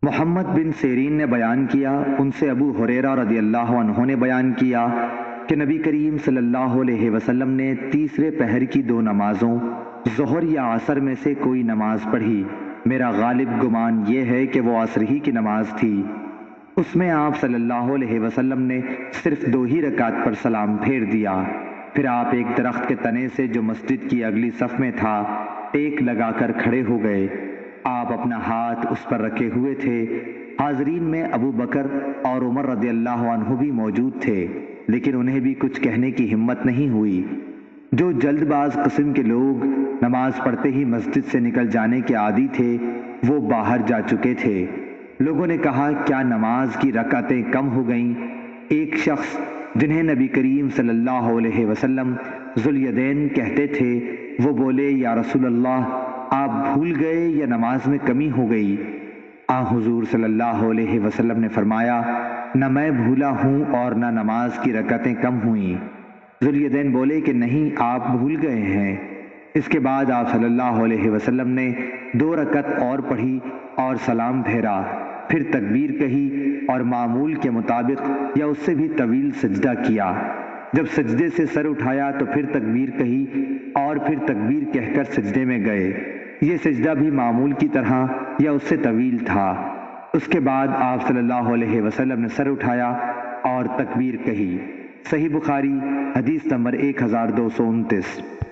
محمد بن سیرین نے بیان کیا، ان سے ابو ہریرہ رضی اللہ عنہ نے بیان کیا کہ نبی کریم صلی اللہ علیہ وسلم نے تیسرے پہر کی دو نمازوں ظہر یا عصر میں سے کوئی نماز پڑھی۔ میرا غالب گمان یہ ہے کہ وہ عصر ہی کی نماز تھی۔ اس میں آپ صلی اللہ علیہ وسلم نے صرف 2 ہی رکعت پر سلام پھیر دیا۔ پھر آپ ایک درخت کے تنے سے جو مسجد کی اگلی صف میں تھا ٹیک لگا کر کھڑے ہو گئے۔ آپ اپنا ہاتھ اس پر رکھے ہوئے تھے۔ حاضرین میں ابو بکر اور عمر رضی اللہ عنہ بھی موجود تھے، لیکن انہیں بھی کچھ کہنے کی ہمت نہیں ہوئی۔ جو جلد باز قسم کے لوگ نماز پڑھتے ہی مسجد سے نکل جانے کے عادی تھے وہ باہر جا چکے تھے۔ لوگوں نے کہا، کیا نماز کی رکعتیں کم ہو گئیں؟ ایک شخص جنہیں نبی کریم صلی اللہ علیہ وسلم ذوالیدین کہتے تھے وہ بولے، یا رسول اللہ، آپ بھول گئے یا نماز میں کمی ہو گئی؟ حضور صلی اللہ علیہ وسلم نے فرمایا، نہ میں بھولا ہوں اور نہ نماز کی رکعتیں کم ہوئیں۔ ذوالیدین بولے کہ نہیں، آپ بھول گئے ہیں۔ اس کے بعد آپ صلی اللہ علیہ وسلم نے 2 رکعت اور پڑھی اور سلام پھیرا، پھر تکبیر کہی اور معمول کے مطابق یا اس سے بھی طویل سجدہ کیا۔ جب سجدے سے سر اٹھایا تو پھر تکبیر کہی اور پھر تکبیر کہہ کر سجدے میں گئے۔ یہ سجدہ بھی معمول کی طرح یا اس سے طویل تھا۔ اس کے بعد آپ صلی اللہ علیہ وسلم نے سر اٹھایا اور تکبیر کہی۔ صحیح بخاری حدیث نمبر 1229۔